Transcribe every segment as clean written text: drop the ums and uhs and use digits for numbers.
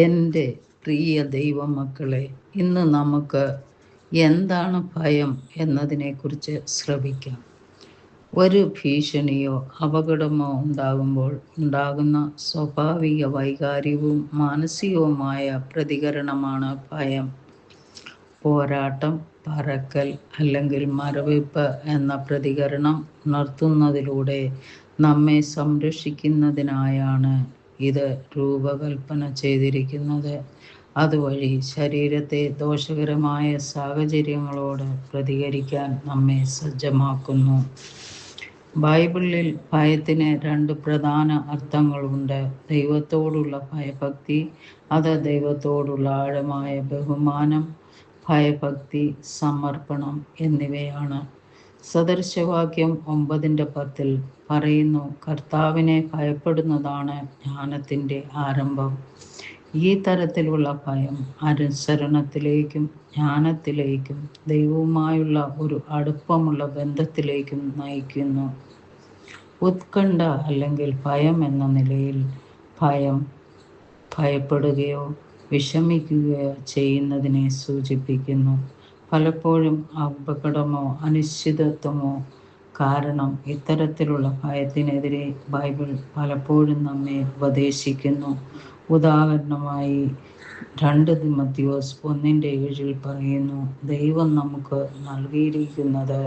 എൻ്റെ പ്രിയ ദൈവമക്കളെ, ഇന്ന് നമുക്ക് എന്താണ് ഭയം എന്നതിനെക്കുറിച്ച് ശ്രവിക്കാം. ഒരു ഭീഷണിയോ അപകടമോ ഉണ്ടാകുമ്പോൾ ഉണ്ടാകുന്ന സ്വാഭാവിക വൈകാരികവും മാനസികവുമായ പ്രതികരണമാണ് ഭയം. പോരാട്ടം, പറക്കൽ അല്ലെങ്കിൽ മരവിപ്പ് എന്ന പ്രതികരണം ഉണർത്തുന്നതിലൂടെ നമ്മെ സംരക്ഷിക്കുന്നതിനായാണ് ഇത് രൂപകൽപ്പന ചെയ്തിരിക്കുന്നത്. അതുവഴി ശരീരത്തെ ദോഷകരമായ സാഹചര്യങ്ങളോട് പ്രതികരിക്കാൻ നമ്മെ സജ്ജമാക്കുന്നു. ബൈബിളിൽ ഭയത്തിന് 2 പ്രധാന അർത്ഥങ്ങളുണ്ട്. ദൈവത്തോടുള്ള ഭയഭക്തി, അത് ദൈവത്തോടുള്ള ആഴമായ ബഹുമാനം. ഭയഭക്തി, സമർപ്പണം എന്നിവയാണ്. സദൃശവാക്യം 9:10 പറയുന്നു, കർത്താവിനെ ഭയപ്പെടുന്നതാണ് ജ്ഞാനത്തിൻ്റെ ആരംഭം. ഈ തരത്തിലുള്ള ഭയം അനുസരണത്തിലേക്കും ജ്ഞാനത്തിലേക്കും ദൈവവുമായുള്ള ഒരു അടുപ്പമുള്ള ബന്ധത്തിലേക്കും നയിക്കുന്നു. ഉത്കണ്ഠ അല്ലെങ്കിൽ ഭയം എന്ന നിലയിൽ ഭയം ഭയപ്പെടുകയോ വിഷമിക്കുകയോ ചെയ്യുന്നതിനെ സൂചിപ്പിക്കുന്നു. പലപ്പോഴും അപകടമോ അനിശ്ചിതത്വമോ കാരണം ഇത്തരത്തിലുള്ള ഭയത്തിനെതിരെ ബൈബിൾ പലപ്പോഴും നമ്മെ ഉപദേശിക്കുന്നു. ഉദാഹരണമായി 2 തിമോഥെയോസ് 1:7 പറയുന്നു, ദൈവം നമുക്ക് നൽകിയിരിക്കുന്നത്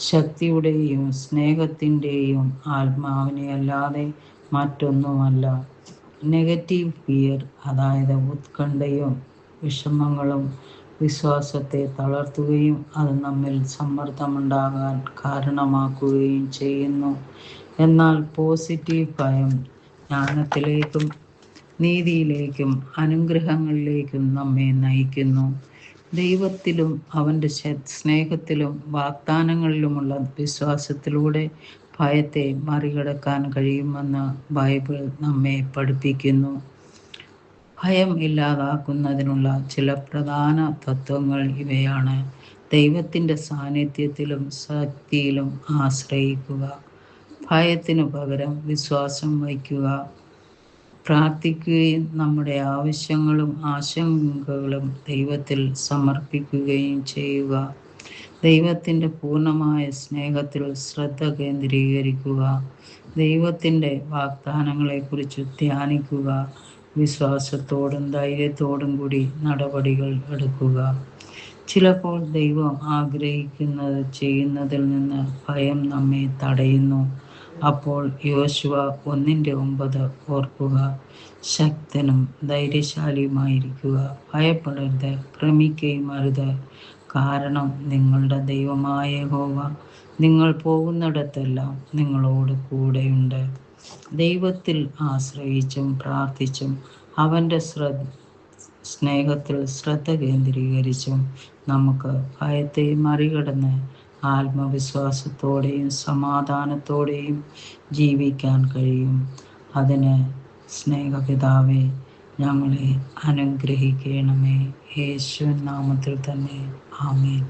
ശക്തിയുടെയും സ്നേഹത്തിൻ്റെയും ആത്മാവിനെ അല്ലാതെ മറ്റൊന്നുമല്ല. നെഗറ്റീവ് ഫിയർ, അതായത് ഉത്കണ്ഠയും വിഷമങ്ങളും വിശ്വാസത്തെ തളർത്തുകയും അത് നമ്മിൽ സമ്മർദ്ദമുണ്ടാകാൻ കാരണമാക്കുകയും ചെയ്യുന്നു. എന്നാൽ പോസിറ്റീവ് ഭയം ജ്ഞാനത്തിലേക്കും നീതിയിലേക്കും അനുഗ്രഹങ്ങളിലേക്കും നമ്മെ നയിക്കുന്നു. ദൈവത്തിലും അവൻ്റെ സ്നേഹത്തിലും വാഗ്ദാനങ്ങളിലുമുള്ള വിശ്വാസത്തിലൂടെ ഭയത്തെ മറികടക്കാൻ കഴിയുമെന്ന് ബൈബിൾ നമ്മെ പഠിപ്പിക്കുന്നു. ഭയം ഇല്ലാതാക്കുന്നതിനുള്ള ചില പ്രധാന തത്വങ്ങൾ ഇവയാണ്. ദൈവത്തിൻ്റെ സാന്നിധ്യത്തിലും ശക്തിയിലും ആശ്രയിക്കുക. ഭയത്തിനു പകരം വിശ്വാസം വയ്ക്കുക. പ്രാർത്ഥിക്കുകയും നമ്മുടെ ആവശ്യങ്ങളും ആശങ്കകളും ദൈവത്തിൽ സമർപ്പിക്കുകയും ചെയ്യുക. ദൈവത്തിൻ്റെ പൂർണ്ണമായ സ്നേഹത്തിൽ ശ്രദ്ധ കേന്ദ്രീകരിക്കുക. ദൈവത്തിൻ്റെ വാഗ്ദാനങ്ങളെക്കുറിച്ച് ധ്യാനിക്കുക. വിശ്വാസത്തോടും ധൈര്യത്തോടും കൂടി നടപടികൾ എടുക്കുക. ചിലപ്പോൾ ദൈവം ആഗ്രഹിക്കുന്നത് ചെയ്യുന്നതിൽ നിന്ന് ഭയം നമ്മെ തടയുന്നു. അപ്പോൾ യോശുവ 1:9 ഓർക്കുക, ശക്തനും ധൈര്യശാലിയുമായിരിക്കുക, ഭയപ്പെടരുത്, ഭ്രമിക്കുകയും അരുത്. കാരണം നിങ്ങളുടെ ദൈവമായ യഹോവ നിങ്ങൾ പോകുന്നിടത്തെല്ലാം നിങ്ങളോട് കൂടെയുണ്ട്. ദൈവത്തിൽ ആശ്രയിച്ചും പ്രാർത്ഥിച്ചും അവൻ്റെ സ്നേഹത്തിൽ ശ്രദ്ധ കേന്ദ്രീകരിച്ചും നമുക്ക് ഭയത്തെ മറികടന്ന് ആത്മവിശ്വാസത്തോടെയും സമാധാനത്തോടെയും ജീവിക്കാൻ കഴിയും. അതിന് സ്നേഹപിതാവേ, ഞങ്ങളെ അനുഗ്രഹിക്കണമേ. യേശുവിൻ നാമത്തിൽ തന്നെ. ആമേൻ.